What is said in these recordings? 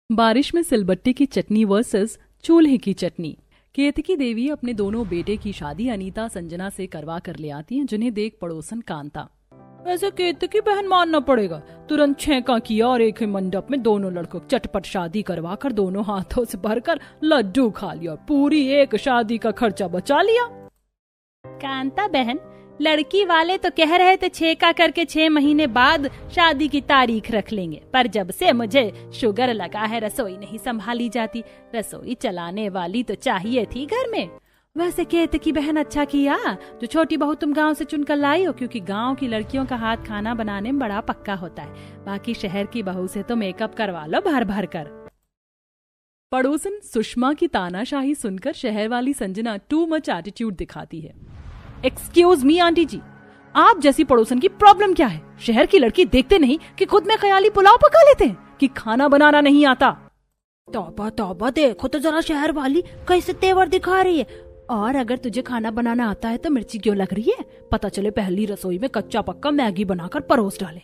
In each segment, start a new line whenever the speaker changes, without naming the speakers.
बारिश में सिलबट्टे की चटनी वर्सेस चूल्हे की चटनी। केतकी देवी अपने दोनों बेटे की शादी अनीता संजना से करवा कर ले आती हैं, जिन्हें देख पड़ोसन कांता, ऐसे केतकी बहन मानना पड़ेगा, तुरंत छेका किया और एक ही मंडप में दोनों लड़कों चटपट शादी करवा कर दोनों हाथों से भरकर लड्डू खा लिया और पूरी एक शादी का खर्चा बचा लिया।
कांता बहन, लड़की वाले तो कह रहे थे छेका करके 6 महीने बाद शादी की तारीख रख लेंगे, पर जब से मुझे शुगर लगा है रसोई नहीं संभाली जाती। रसोई चलाने वाली तो चाहिए थी घर में। वैसे केतकी बहन अच्छा किया जो छोटी बहू तुम गांव से चुनकर लाई हो, क्योंकि गांव की लड़कियों का हाथ खाना बनाने में बड़ा पक्का होता है। बाकी शहर की बहू से तो मेकअप करवा लो भर भर कर।
पड़ोसन सुषमा की तानाशाही सुनकर शहर वाली संजना टू मच एटीट्यूड दिखाती है। एक्सक्यूज मी आंटी जी, आप जैसी पड़ोसन की प्रॉब्लम क्या है? शहर की लड़की देखते नहीं कि खुद में ख्याली पुलाव पका लेते हैं कि खाना बनाना नहीं आता।
तौबा तौबा, देखो तो जरा शहर वाली कैसे तेवर दिखा रही है। और अगर तुझे खाना बनाना आता है तो मिर्ची क्यों लग रही है? पता चले पहली रसोई में कच्चा पक्का मैगी बनाकर परोस डाले।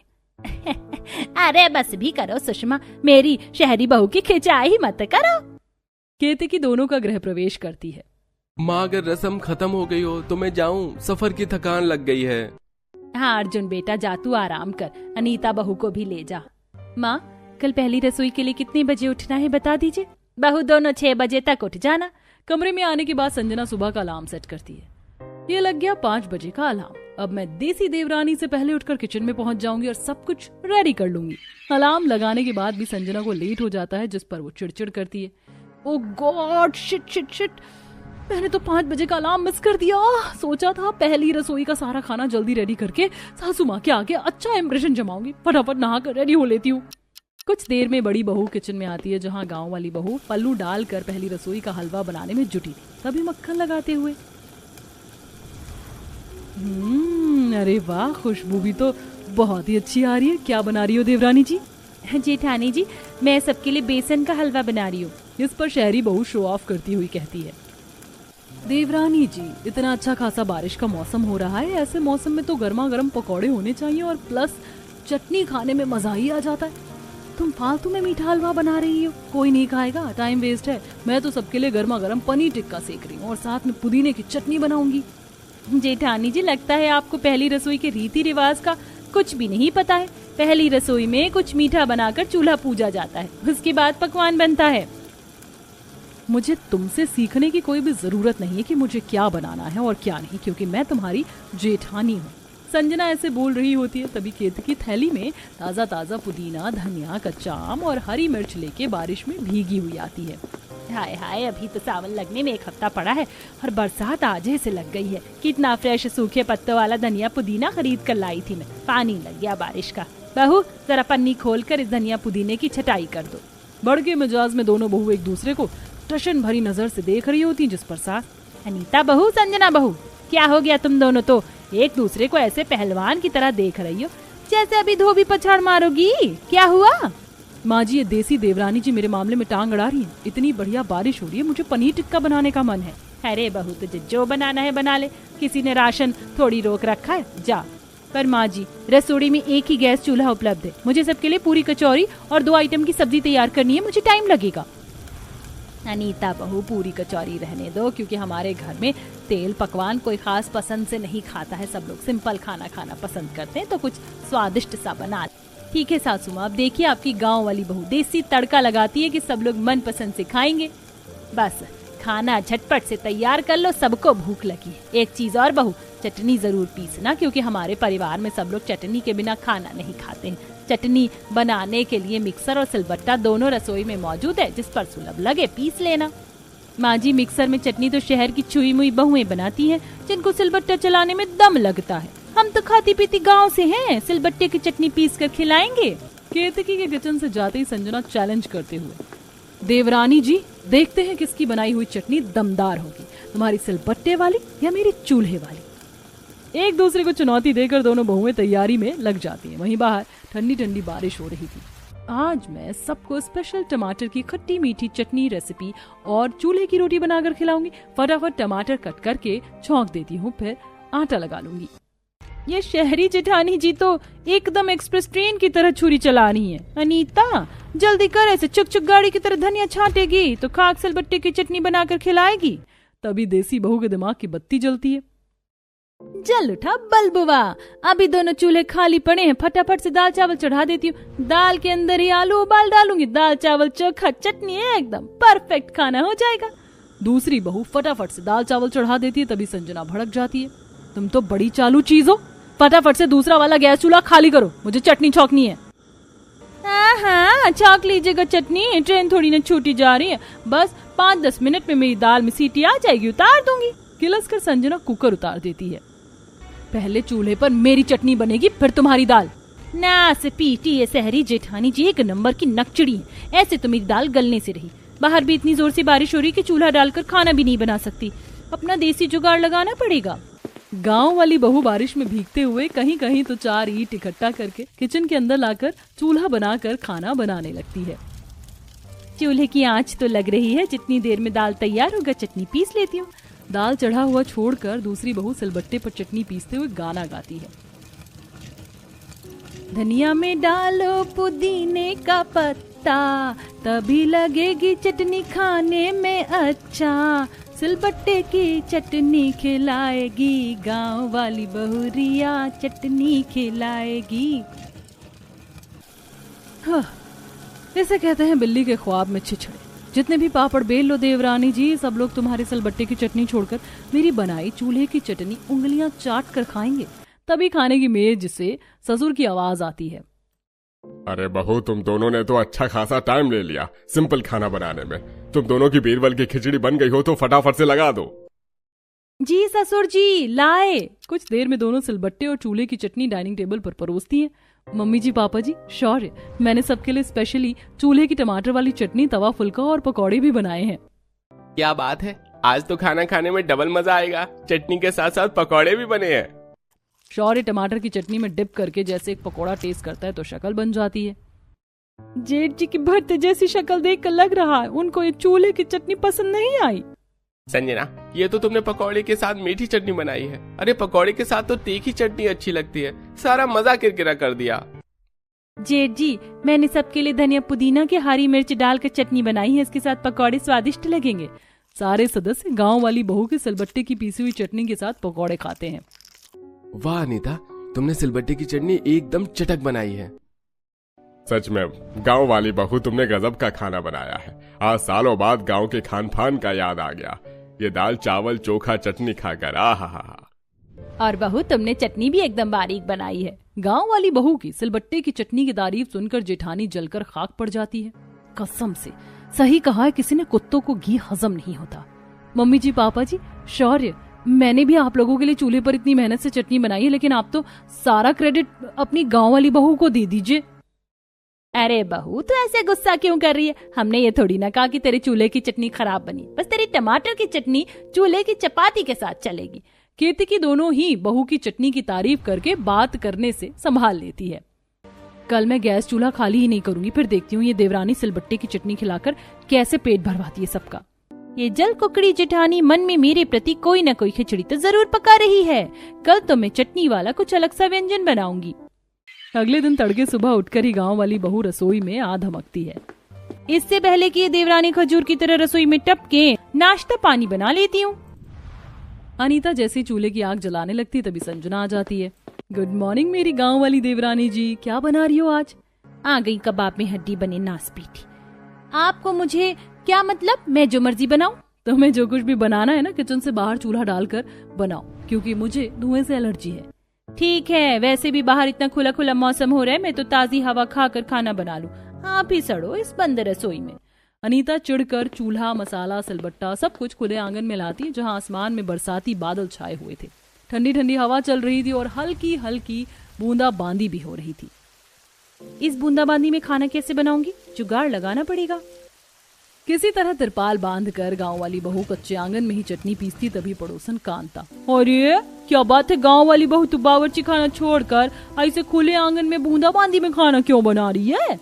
अरे बस भी करो सुषमा, मेरी शहरी बहू की खिंचाई मत करो।
केतकी दोनों का गृह प्रवेश करती है।
माँ, अगर रस्म खत्म हो गई हो तो मैं जाऊँ, सफर की थकान लग गई है।
हाँ अर्जुन बेटा, जा तू आराम कर, अनीता बहू को भी ले जा। माँ, कल पहली रसोई के लिए कितने बजे उठना है बता दीजिए। बहू दोनों 6 बजे तक उठ जाना।
कमरे में आने के बाद संजना सुबह का अलार्म सेट करती है। ये लग गया 5 बजे का अलार्म। अब मैं देसी देवरानी से पहले उठकर किचन में पहुंच जाऊंगी और सब कुछ रेडी कर लूंगी। अलार्म लगाने के बाद भी संजना को लेट हो जाता है, जिस पर वो चिड़चिड़ करती है। ओ गॉड, शिट शिट शिट, मैंने तो 5 बजे का अलार्म मिस कर दिया। सोचा था पहली रसोई का सारा खाना जल्दी रेडी करके सासू माँ के आगे अच्छा इंप्रेशन जमाऊंगी। फटाफट नहाकर रेडी हो लेती हूँ। कुछ देर में बड़ी बहू किचन में आती है, जहाँ गांव वाली बहू पल्लू डालकर पहली रसोई का हलवा बनाने में जुटी थी, तभी मक्खन लगाते हुए। अरे वाह, खुशबू भी तो बहुत ही अच्छी आ रही है। क्या बना रही हो देवरानी जी?
जेठानी जी, मैं सबके लिए बेसन का हलवा बना रही हूँ।
इस पर शहरी बहू शो ऑफ करती हुई कहती है, देवरानी जी, इतना अच्छा खासा बारिश का मौसम हो रहा है, ऐसे मौसम में तो गर्मा गर्म पकौड़े होने चाहिए और प्लस चटनी खाने में मजा ही आ जाता है। तुम फालतू में मीठा हलवा बना रही हो, कोई नहीं खाएगा, टाइम वेस्ट है। मैं तो सबके लिए गर्मा गर्म पनीर टिक्का सेक रही हूँ और साथ में पुदीने की चटनी बनाऊंगी।
जेठानी जी, लगता है आपको पहली रसोई के रीति रिवाज का कुछ भी नहीं पता है। पहली रसोई में कुछ मीठा बनाकर चूल्हा पूजा जाता है, उसके बाद पकवान बनता है।
मुझे तुमसे सीखने की कोई भी जरूरत नहीं है कि मुझे क्या बनाना है और क्या नहीं, क्योंकि मैं तुम्हारी जेठानी हूँ। संजना ऐसे बोल रही होती है, तभी केतकी थैली में ताजा ताजा पुदीना, धनिया, कच्चा आम और हरी मिर्च लेके बारिश में भीगी हुई आती है।
हाय हाय, अभी तो सावन लगने में 1 हफ्ता पड़ा है और बरसात आज ही से लग गई है। कितना फ्रेश सूखे पत्तों वाला धनिया पुदीना खरीद कर लाई थी मैं, पानी लग गया बारिश का। बहू, जरा पन्नी खोल कर इस धनिया पुदीने की छटाई कर दो।
भड़के मिजाज में दोनों बहू एक दूसरे को टशन भरी नजर से देख रही होती, जिस पर साथ
अनीता बहू, संजना बहू, क्या हो गया? तुम दोनों तो एक दूसरे को ऐसे पहलवान की तरह देख रही हो, जैसे अभी धोबी पछाड़ मारोगी। क्या हुआ?
माँ जी, ये देसी देवरानी जी मेरे मामले में टांग अड़ा रही है। इतनी बढ़िया बारिश हो रही है, मुझे पनीर टिक्का बनाने का मन है।
अरे बहू, तुझे जो बनाना है बना ले, किसी ने राशन थोड़ी रोक रखा है, जा। पर माँ जी, रसोई में एक ही गैस चूल्हा उपलब्ध है, मुझे सबके लिए पूरी कचौरी और 2 आइटम की सब्जी तैयार करनी है, मुझे टाइम लगेगा। अनीता बहू, पूरी कचौरी रहने दो, क्योंकि हमारे घर में तेल पकवान कोई खास पसंद से नहीं खाता है। सब लोग सिंपल खाना खाना पसंद करते हैं, तो कुछ स्वादिष्ट सा बना। ठीक है सासू माँ, अब देखिए आपकी गांव वाली बहू देसी तड़का लगाती है कि सब लोग मन पसंद से खाएंगे। बस खाना झटपट से तैयार कर लो, सबको भूख लगी है। एक चीज और बहू, चटनी जरूर पीसना, क्योंकि हमारे परिवार में सब लोग चटनी के बिना खाना नहीं खाते हैं। चटनी बनाने के लिए मिक्सर और सिलबट्टा दोनों रसोई में मौजूद है, जिस पर सुलभ लगे पीस लेना। माँ जी, मिक्सर में चटनी तो शहर की छुई मुई बहुएं बनाती हैं, जिनको सिलबट्टा चलाने में दम लगता है। हम तो खाती पीती गांव से हैं, सिलबट्टे की चटनी पीस कर खिलाएंगे।
केतकी के किचन से जाते ही संजना चैलेंज करते हुए, देवरानी जी, देखते हैं किसकी बनाई हुई चटनी दमदार होगी, तुम्हारी सिलबट्टे वाली या मेरी चूल्हे वाली। एक दूसरे को चुनौती देकर दोनों बहुएं तैयारी में लग जाती हैं। वहीं बाहर ठंडी ठंडी बारिश हो रही थी। आज मैं सबको स्पेशल टमाटर की खट्टी मीठी चटनी रेसिपी और चूल्हे की रोटी बनाकर खिलाऊंगी। फटाफट टमाटर कट करके छौंक देती हूँ, फिर आटा लगा लूंगी।
ये शहरी जेठानी जी तो एकदम एक्सप्रेस ट्रेन की तरह छुरी चला रही है। अनीता, जल्दी कर, ऐसे चुक चुक गाड़ी की तरह धनिया छाटेगी तो खाक सिलबट्टे की चटनी बनाकर खिलाएगी।
तभी देसी बहू के दिमाग की बत्ती जलती है।
जल उठा बलबुआ, अभी दोनों चूल्हे खाली पड़े हैं, फटाफट से दाल चावल चढ़ा देती हूँ। दाल के अंदर ही आलू उबाल डालूंगी, दाल चावल चोखा चटनी है, एकदम परफेक्ट खाना हो जाएगा।
दूसरी बहू फटाफट से दाल चावल चढ़ा देती है। तभी संजना भड़क जाती है, तुम तो बड़ी चालू चीज हो, फटाफट से दूसरा वाला गैस चूल्हा खाली करो, मुझे चटनी छौंकनी है।
हाँ, छौंक लीजिएगा चटनी, ट्रेन थोड़ी ना छूटी जा रही है, बस 5-10 मिनट में मेरी दाल में सीटी आ जाएगी, उतार दूंगी।
किलस कर संजना कुकर उतार देती है। पहले चूल्हे पर मेरी चटनी बनेगी, फिर तुम्हारी दाल।
ना से पीटी ये सहरी जेठानी जी एक नंबर की नकचड़ी है, ऐसे तो मेरी दाल गलने से रही। बाहर भी इतनी जोर से बारिश हो रही कि चूल्हा डालकर खाना भी नहीं बना सकती, अपना देसी जुगाड़ लगाना पड़ेगा।
गांव वाली बहू बारिश में भीगते हुए कहीं कहीं तो 4 ईंट इकट्ठा करके किचन के अंदर लाकर चूल्हा बनाकर खाना बनाने लगती है।
चूल्हे की आंच तो लग रही है, जितनी देर में दाल तैयार होगा चटनी पीस लेती हूँ।
दाल चढ़ा हुआ छोड़कर दूसरी बहू सिलबट्टे पर चटनी पीसते हुए गाना गाती है।
धनिया में डालो पुदीने का पत्ता, तभी लगेगी चटनी खाने में अच्छा। सिलबट्टे की चटनी खिलाएगी, गांव वाली बहुरिया चटनी खिलाएगी।
इसे कहते हैं बिल्ली के ख्वाब में छिछड़े। जितने भी पापड़ बेल लो देवरानी जी, सब लोग तुम्हारे सिलबट्टे की चटनी छोड़कर मेरी बनाई चूल्हे की चटनी उंगलियां चाट कर खाएंगे। तभी खाने की मेज से ससुर की आवाज आती है,
अरे बहू, तुम दोनों ने तो अच्छा खासा टाइम ले लिया सिंपल खाना बनाने में। तुम दोनों की बीरबल की खिचड़ी बन गई हो तो फटाफट से लगा दो।
जी ससुर जी लाए।
कुछ देर में दोनों सिलबट्टे और चूल्हे की चटनी डाइनिंग टेबल पर परोसती हैं। मम्मी जी, पापा जी, शौर्य, मैंने सबके लिए स्पेशली चूल्हे की टमाटर वाली चटनी, तवा फुल्का और पकौड़े भी बनाए हैं।
क्या बात है, आज तो खाना खाने में डबल मजा आएगा। चटनी के साथ साथ पकौड़े भी बने हैं।
शौर्य टमाटर की चटनी में डिप करके जैसे एक पकौड़ा टेस्ट करता है तो शक्ल बन जाती है।
जेठ जी की भरते जैसी शक्ल देखकर लग रहा है उनको ये चूल्हे की चटनी पसंद नहीं आई।
संजना, ये तो तुमने पकौड़े के साथ मीठी चटनी बनाई है। अरे पकौड़े के साथ तो तीखी चटनी अच्छी लगती है, सारा मजा किरकिरा कर दिया।
जेठ जी, मैंने सबके लिए धनिया पुदीना की हरी मिर्च डालकर चटनी बनाई है, इसके साथ पकौड़े स्वादिष्ट लगेंगे।
सारे सदस्य गांव वाली बहू के सिलबट्टे की पीसी हुई चटनी के साथ पकौड़े खाते हैं।
वाह अनीता, तुमने सिलबट्टे की चटनी एकदम चटक बनाई है।
सच में गांव वाली बहू, तुमने गजब का खाना बनाया है। आज सालों बाद गांव के खान पान का याद आ गया। ये दाल चावल चोखा चटनी खाकर आहा।
और बहू, तुमने चटनी भी एकदम बारीक बनाई है।
गांव वाली बहू की सिलबट्टे की चटनी की तारीफ सुनकर जेठानी जलकर खाक पड़ जाती है। कसम से सही कहा है किसी ने, कुत्तों को घी हजम नहीं होता। मम्मी जी, पापा जी, शौर्य, मैंने भी आप लोगों के लिए चूल्हे पर इतनी मेहनत से चटनी बनाई है, लेकिन आप तो सारा क्रेडिट अपनी गांव वाली बहू को दे दीजिए।
अरे बहू, तो ऐसे गुस्सा क्यों कर रही है? हमने ये थोड़ी ना कहा कि तेरे चूल्हे की चटनी खराब बनी, बस तेरी टमाटर की चटनी चूल्हे की चपाती के साथ चलेगी।
कीर्ति की दोनों ही बहू की चटनी की तारीफ करके बात करने से संभाल लेती है। कल मैं गैस चूल्हा खाली ही नहीं करूंगी, फिर देखती हूँ ये देवरानी सिलबट्टे की चटनी खिलाकर कैसे पेट भरवाती है सबका।
ये जल कुकड़ी जेठानी मन में मेरे प्रति कोई न कोई खिचड़ी तो जरूर पका रही है। कल तो मैं चटनी वाला कुछ अलग सा व्यंजन बनाऊंगी।
अगले दिन तड़के सुबह उठकर ही गांव वाली बहू रसोई में आ धमकती है।
इससे पहले कि ये देवरानी खजूर की तरह रसोई में टपके, नाश्ता पानी बना लेती हूँ।
अनीता जैसे चूल्हे की आग जलाने लगती तभी संजना आ जाती है। गुड मॉर्निंग मेरी गांव वाली देवरानी जी, क्या बना रही हो आज?
आ गई कबाब में हड्डी बने नास पीटी। आपको मुझे क्या मतलब, मैं जो मर्जी बनाऊं?
तुम्हें जो कुछ भी बनाना है ना, किचन से बाहर चूल्हा डालकर बनाओ, क्योंकि मुझे धुएं से एलर्जी है।
ठीक है, वैसे भी बाहर इतना खुला खुला मौसम हो रहा है, मैं तो ताजी हवा खाकर खाना बना लूं। आप ही सड़ो इस बंद रसोई में।
अनीता चिढ़कर चूल्हा, मसाला, सिलबट्टा सब कुछ खुले आंगन में लाती, जहाँ आसमान में बरसाती बादल छाए हुए थे। ठंडी ठंडी हवा चल रही थी और हल्की हल्की बूंदाबांदी भी हो रही थी।
इस बूंदाबांदी में खाना कैसे बनाऊंगी? जुगाड़ लगाना पड़ेगा।
किसी तरह तिरपाल बांधकर गांव वाली बहू कच्चे आंगन में ही चटनी पीसती, तभी पड़ोसन कांता,
अरे क्या बात है, गांव वाली बहू तो बावर्ची खाना छोड़कर ऐसे खुले आंगन में बूंदाबांदी में खाना क्यों बना रही है?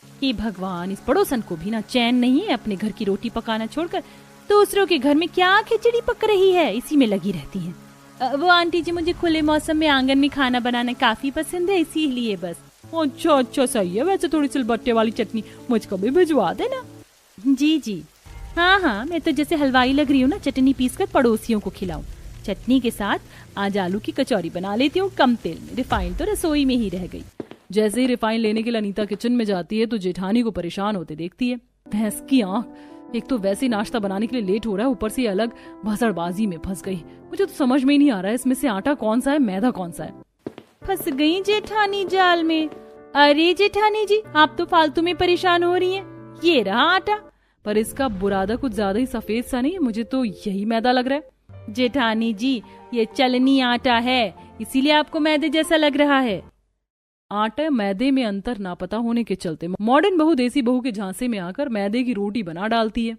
हे भगवान, इस पड़ोसन को भी ना चैन नहीं है, अपने घर की रोटी पकाना छोड़कर दूसरों के घर में क्या खिचड़ी पक रही है, इसी में लगी रहती है। वो आंटी जी, मुझे खुले मौसम में आंगन में खाना बनाना काफी पसंद है, इसीलिए बस। अच्छा अच्छा सही है। वैसे थोड़ी सिलबट्टे वाली चटनी मुझको भी भिजवा देना। जी जी हाँ, मैं तो जैसे हलवाई लग रही हूँ ना, चटनी पीसकर पड़ोसियों को खिलाऊं। चटनी के साथ आज आलू की कचौरी बना लेती हूँ कम तेल में। रिफाइंड तो रसोई में ही रह गई।
जैसे ही रिफाइन लेने के लिए अनीता किचन में जाती है तो जेठानी को परेशान होते देखती है। भैंस की आंख, एक तो वैसे नाश्ता बनाने के लिए लेट हो रहा है, ऊपर से अलग भसड़बाजी में फंस गई। मुझे तो समझ में ही नहीं आ रहा है इसमें से आटा कौन सा है, मैदा कौन सा है।
फंस गई जेठानी जाल में। अरे जेठानी जी, आप तो फालतू में परेशान हो रही हैं। ये रहा आटा।
पर इसका बुरादा कुछ ज्यादा ही सफेद सा नहीं है, मुझे तो यही मैदा लग रहा है।
जेठानी जी, ये चलनी आटा है, इसीलिए आपको मैदे जैसा लग रहा है।
आटा मैदे में अंतर ना पता होने के चलते मॉडर्न बहू देसी बहू के झांसे में आकर मैदे की रोटी बना डालती है।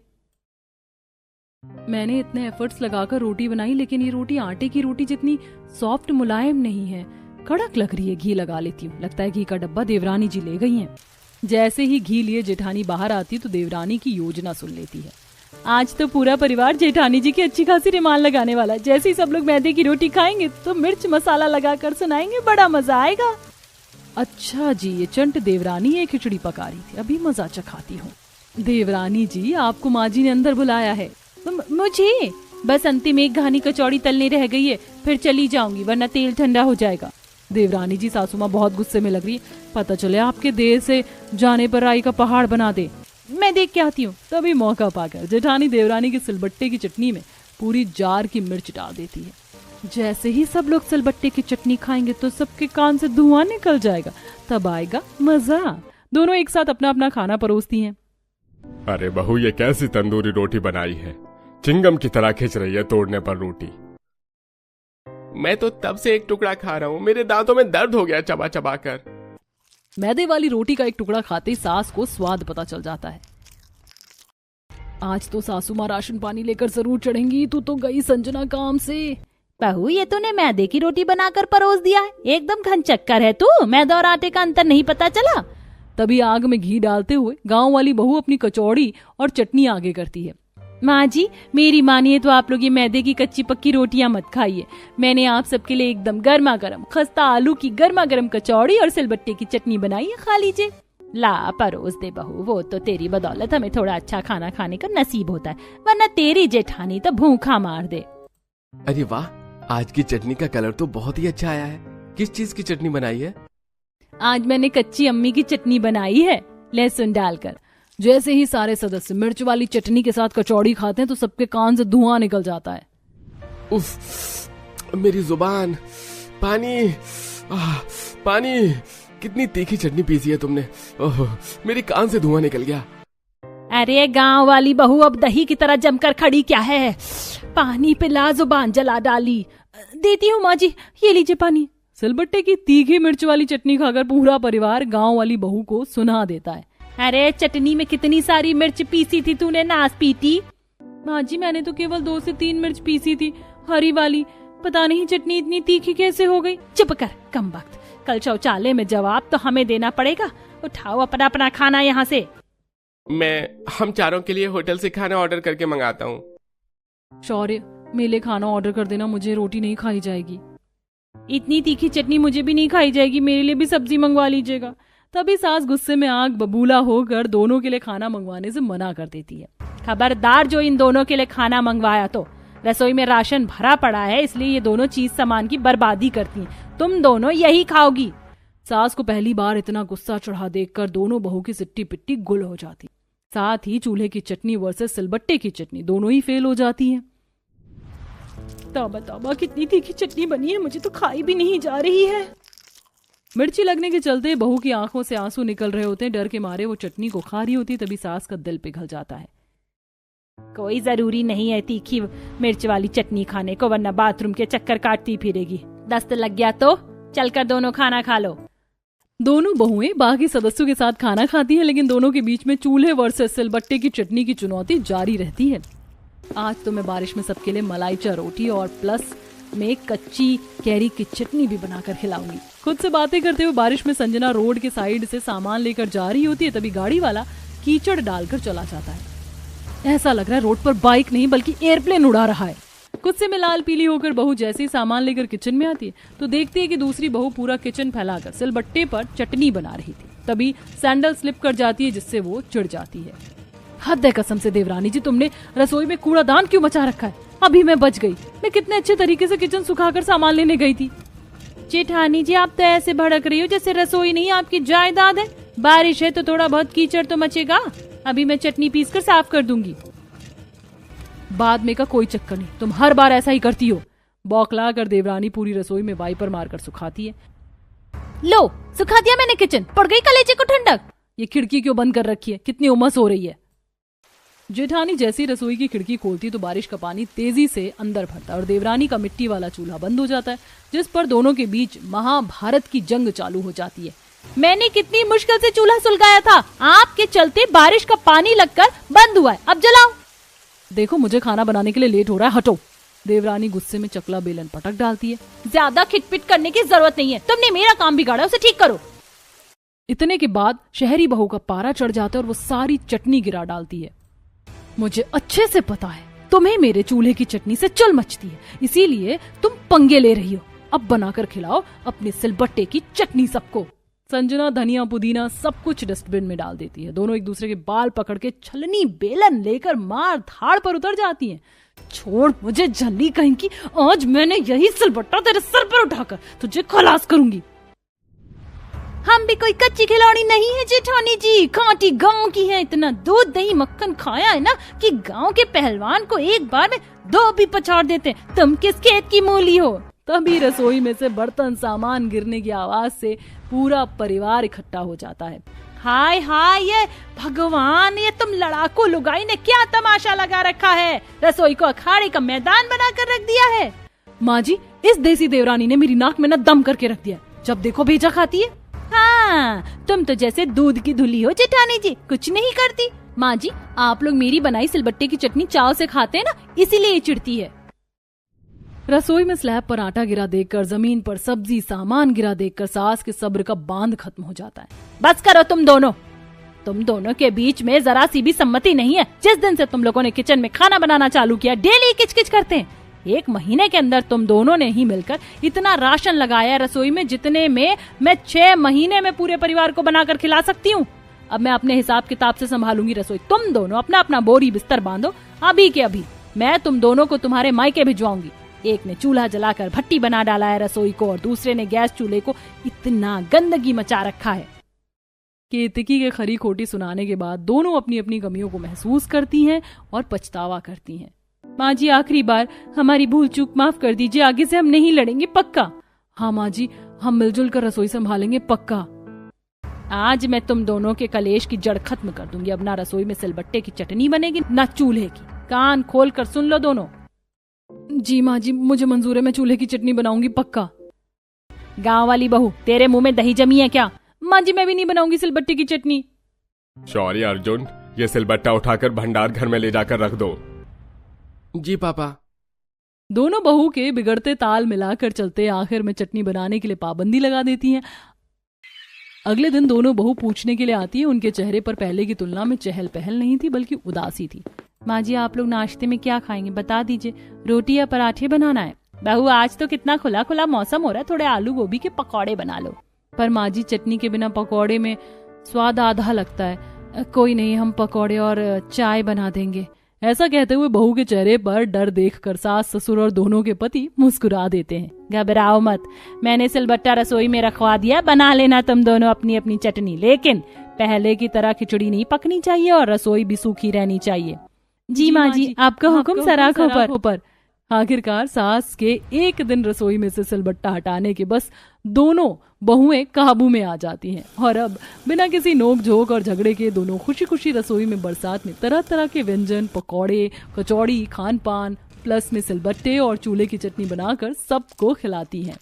मैंने इतने एफर्ट्स लगाकर रोटी बनाई, लेकिन ये रोटी आटे की रोटी जितनी सॉफ्ट मुलायम नहीं है, कड़क लग रही है। घी लगा लेती हूँ। लगता है घी का डब्बा देवरानी जी ले गई हैं। जैसे ही घी लिए जेठानी बाहर आती तो देवरानी की योजना सुन लेती है।
आज तो पूरा परिवार जेठानी जी की अच्छी खासी रिमाल लगाने वाला है। जैसे ही सब लोग मैदे की रोटी खाएंगे तो मिर्च मसाला लगाकर सुनाएंगे, बड़ा मजा आएगा।
अच्छा जी, ये चंट देवरानी ये खिचड़ी पका रही थी, अभी मजा चखाती हूँ। देवरानी जी, आपको माँ जी ने अंदर बुलाया है।
मुझे बस अंतिम एक घानी कचौड़ी तलने रह गई है, फिर चली जाऊंगी वरना तेल ठंडा हो जाएगा।
देवरानी जी, सासू माँ बहुत गुस्से में लग रही है। पता चले आपके देर से जाने पर राई का पहाड़ बना दे।
मैं देख के आती हूँ।
तभी मौका पाकर जेठानी देवरानी के सिलबट्टे की चटनी में पूरी जार की मिर्च डाल देती है। जैसे ही सब लोग सिलबट्टे की चटनी खाएंगे तो सबके कान से धुआं निकल जाएगा, तब आएगा मजा। दोनों एक साथ अपना अपना खाना परोसती हैं।
अरे बहू, ये कैसी तंदूरी रोटी बनाई है, चिंगम की तरह खिंच रही है तोड़ने पर रोटी।
मैं तो तब से एक टुकड़ा खा रहा हूँ, मेरे दांतों में दर्द हो गया चबा चबा कर।
मैदे वाली रोटी का एक टुकड़ा खाते ही सास को स्वाद पता चल जाता है। आज तो सासू माँ राशन पानी लेकर जरूर चढ़ेंगी। तू तो गई संजना काम से।
बहू, ये तूने मैदे की रोटी बनाकर परोस दिया है, एकदम घनचक्कर है तू। मैदा और आटे का अंतर नहीं पता चला।
तभी आग में घी डालते हुए गांव वाली बहू अपनी कचौड़ी और चटनी आगे करती है।
माँ जी, मेरी मानिए तो आप लोग ये मैदे की कच्ची पक्की रोटियां मत खाइए। मैंने आप सबके लिए एकदम गर्मा गर्म खस्ता आलू की गर्मा गर्म कचौड़ी और सिलबट्टे की चटनी बनाई है, खा लीजिए। ला परोस दे बहू, वो तो तेरी बदौलत हमें थोड़ा अच्छा खाना खाने का नसीब होता है, वरना तेरी जेठानी तो भूखा मार दे।
अरे वाह, आज की चटनी का कलर तो बहुत ही अच्छा आया है। किस चीज की चटनी बनाई है?
आज मैंने कच्ची अम्मी की चटनी बनाई है, लहसुन डालकर।
जैसे ही सारे सदस्य मिर्च वाली चटनी के साथ कचौड़ी खाते हैं तो सबके कान से धुआं निकल जाता है।
उफ, मेरी जुबान, पानी, पानी। कितनी तीखी चटनी पीसी है तुमने। ओह, मेरी कान से धुआं निकल गया।
अरे गांव वाली बहू, अब दही की तरह जमकर खड़ी क्या है? पानी पे ला जुबान जला डाली। देती हूँ माँ जी, ये लीजिए पानी।
सिलबट्टे की तीखी मिर्च वाली चटनी खाकर पूरा परिवार गांव वाली बहू को सुना देता है।
अरे चटनी में कितनी सारी मिर्च पीसी थी तूने, नास पीटी।
माँ जी, मैंने तो केवल 2 से 3 मिर्च पीसी थी, हरी वाली। पता नहीं चटनी इतनी तीखी कैसे हो गई।
चुप कर कमबख्त, कल शौचालय में जवाब तो हमें देना पड़ेगा। उठाओ अपना अपना खाना यहाँ से।
हम चारों के लिए होटल से खाना ऑर्डर करके मंगाता हूँ।
शौर्य, मेरे खाना ऑर्डर कर देना, मुझे रोटी नहीं खाई जाएगी।
इतनी तीखी चटनी मुझे भी नहीं खाई जाएगी, मेरे लिए भी सब्जी मंगवा लीजिएगा।
तभी सास गुस्से में आग बबूला होकर दोनों के लिए खाना मंगवाने से मना कर देती है।
खबरदार, जो इन दोनों के लिए खाना मंगवाया तो रसोई में राशन भरा पड़ा है, इसलिए ये दोनों चीज सामान की बर्बादी करती हैं। तुम दोनों यही खाओगी।
सास को पहली बार इतना गुस्सा चढ़ा देखकर दोनों बहू की सिट्टी पिट्टी गुल हो जाती। साथ ही चूल्हे की चटनी वर्सेस सिलबट्टे की चटनी दोनों ही फेल हो जाती है।
तौबा तौबा, कितनी तीखी चटनी बनी है, मुझे तो खाई भी नहीं जा रही है।
मिर्ची लगने के चलते बहू की आंखों से आंसू निकल रहे होते हैं। डर के मारे वो चटनी को खा रही होती, तभी सास का दिल पिघल जाता है।
कोई जरूरी नहीं है तीखी मिर्च वाली चटनी खाने को, वरना बाथरूम के चक्कर काटती फिरेगी। दस्त लग गया तो चलकर दोनों खाना खा लो।
दोनों बहुएं बाकी सदस्यों के साथ खाना खाती हैं, लेकिन दोनों के बीच में चूल्हे वर्सेस सिलबट्टे की चटनी की चुनौती जारी रहती है। आज तो मैं बारिश में सबके लिए मलाईचा रोटी और प्लस में कच्ची कैरी की चटनी भी बनाकर खिलाऊंगी। खुद से बातें करते हुए बारिश में संजना रोड के साइड से सामान लेकर जा रही होती है, तभी गाड़ी वाला कीचड़ डालकर चला जाता है। ऐसा लग रहा है रोड पर बाइक नहीं बल्कि एयरप्लेन उड़ा रहा है। गुस्से में लाल पीली होकर बहू जैसे ही सामान लेकर किचन में आती है तो देखती है कि दूसरी बहू पूरा किचन फैलाकर सिलबट्टे पर चटनी बना रही थी। तभी सैंडल स्लिप कर जाती है जिससे वो चिढ़ जाती है। हद है कसम से देवरानी जी, तुमने रसोई में कूड़ादान क्यों मचा रखा है? अभी मैं बच गई। मैं कितने अच्छे तरीके से किचन सुखाकर सामान लेने गई थी।
जेठानी जी, आप तो ऐसे भड़क रही हो जैसे रसोई नहीं आपकी जायदाद है। बारिश है तो थोड़ा बहुत कीचड़ तो मचेगा। अभी मैं चटनी पीस कर साफ कर दूंगी।
बाद में का कोई चक्कर नहीं, तुम हर बार ऐसा ही करती हो। बौखला कर देवरानी पूरी रसोई में वाइपर मारकर सुखाती है।
लो, सुखा दिया मैंने किचन, पड़ गई कलेजे को ठंडक।
ये खिड़की क्यों बंद कर रखी है? कितनी उमस हो रही है। जेठानी जैसी रसोई की खिड़की खोलती तो बारिश का पानी तेजी से अंदर भरता और देवरानी का मिट्टी वाला चूल्हा बंद हो जाता है, जिस पर दोनों के बीच महाभारत की जंग चालू हो जाती है।
मैंने कितनी मुश्किल से चूल्हा सुलगाया था, आपके चलते बारिश का पानी लगकर बंद हुआ है। अब जलाओ।
देखो, मुझे खाना बनाने के लिए लेट हो रहा है, हटो। देवरानी गुस्से में चकला बेलन पटक डालती है।
ज्यादा खिटपिट करने की जरूरत नहीं है, तुमने मेरा काम बिगाड़ा, उसे ठीक करो।
इतने के बाद शहरी बहू का पारा चढ़ जाता है और वो सारी चटनी गिरा डालती है। मुझे अच्छे से पता है तुम्हें मेरे चूल्हे की चटनी से चल मचती है, इसीलिए तुम पंगे ले रही हो। अब बनाकर खिलाओ अपने सिलबट्टे की चटनी सबको। संजना धनिया पुदीना सब कुछ डस्टबिन में डाल देती है। दोनों एक दूसरे के बाल पकड़ के छलनी बेलन लेकर मार धाड़ पर उतर जाती हैं। छोड़ मुझे झल्ली कहीं की, आज मैंने यही सिलबट्टा तेरे सर पर उठाकर तुझे खलास करूंगी।
हम भी कोई कच्ची खिलौड़ी नहीं है जेठानी जी, कांटी गांव की है। इतना दूध दही मक्खन खाया है ना कि गांव के पहलवान को एक बार में 2 भी पछाड़ देते। तुम किस खेत की मूली हो?
तभी रसोई में से बर्तन सामान गिरने की आवाज से पूरा परिवार इकट्ठा हो जाता है।
हाय हाय, ये भगवान, ये तुम लड़ाकू लुगाई ने क्या तमाशा लगा रखा है? रसोई को अखाड़े का मैदान बनाकर रख दिया है।
माँ जी, इस देसी देवरानी ने मेरी नाक में न दम करके रख दिया। जब देखो भेजा खाती है।
हाँ, तुम तो जैसे दूध की धुली हो जेठानी जी, कुछ नहीं करती।
माँ जी, आप लोग मेरी बनाई सिलबट्टे की चटनी चाव से खाते हैं ना, इसीलिए चिढ़ती है। रसोई में स्लैब पर आटा गिरा देखकर, जमीन पर सब्जी सामान गिरा देखकर सास के सब्र का बांध खत्म हो जाता है।
बस करो तुम दोनों के बीच में जरा सी भी सम्मति नहीं है। जिस दिन से तुम लोगों ने किचन में खाना बनाना चालू किया, डेली किचकिच करते हैं। 1 महीने के अंदर तुम दोनों ने ही मिलकर इतना राशन लगाया रसोई में, जितने में मैं 6 महीने में पूरे परिवार को बनाकर खिला सकती हूँ। अब मैं अपने हिसाब किताब से संभालूंगी रसोई। तुम दोनों अपना अपना बोरी बिस्तर बांधो अभी के अभी। मैं तुम दोनों को तुम्हारे मायके भिजवाऊंगी। एक ने चूल्हा जलाकर भट्टी बना डाला है रसोई को और दूसरे ने गैस चूल्हे को इतना गंदगी मचा रखा है।
केतकी के खरी खोटी सुनाने के बाद दोनों अपनी अपनी कमियों को महसूस करती हैं और पछतावा करती हैं।
माँ जी, आखिरी बार हमारी भूल चूक माफ कर दीजिए, आगे से हम नहीं लड़ेंगे, पक्का।
हाँ माँ जी, हम मिलजुल कर रसोई संभालेंगे, पक्का।
आज मैं तुम दोनों के कलेश की जड़ खत्म कर दूंगी। अब ना रसोई में सिलबट्टे की चटनी बनेगी ना चूल्हे की। कान खोल कर सुन लो दोनों।
जी माँ जी, मुझे मंजूर है, मैं चूल्हे की चटनी बनाऊंगी, पक्का।
गांव वाली बहू, तेरे मुंह में दही जमी है क्या?
माँ जी, मैं भी नहीं बनाऊंगी सिलबट्टे की चटनी।
शौर्य अर्जुन, ये सिलबट्टा उठाकर भंडार घर में ले जाकर रख दो।
जी पापा।
दोनों बहू के बिगड़ते ताल मिलाकर चलते आखिर में चटनी बनाने के लिए पाबंदी लगा देती हैं। अगले दिन दोनों बहू पूछने के लिए आती है। उनके चेहरे पर पहले की तुलना में चहल पहल नहीं थी, बल्कि उदासी थी।
माँ जी, आप लोग नाश्ते में क्या खाएंगे बता दीजिए, रोटी या पराठे बनाना है? बहू, आज तो कितना खुला खुला मौसम हो रहा है, थोड़े आलू गोभी के पकौड़े बना लो।
पर माँ जी, चटनी के बिना पकौड़े में स्वाद आधा लगता है। कोई नहीं, हम पकौड़े और चाय बना देंगे। ऐसा कहते हुए बहू के चेहरे पर डर देखकर सास ससुर और दोनों के पति मुस्कुरा देते हैं।
घबराओ मत, मैंने सिलबट्टा रसोई में रखवा दिया, बना लेना तुम दोनों अपनी अपनी चटनी। लेकिन पहले की तरह खिचड़ी नहीं पकनी चाहिए और रसोई भी सूखी रहनी चाहिए।
जी माँ जी, आपका हुक्म सराखों पर। आखिरकार सास के एक दिन रसोई में से सिलबट्टा हटाने के बस दोनों बहुएं काबू में आ जाती हैं और अब बिना किसी नोक झोंक और झगड़े के दोनों खुशी खुशी रसोई में बरसात में तरह तरह के व्यंजन, पकौड़े, कचौड़ी, खान पान प्लस में सिलबट्टे और चूल्हे की चटनी बनाकर सबको खिलाती हैं।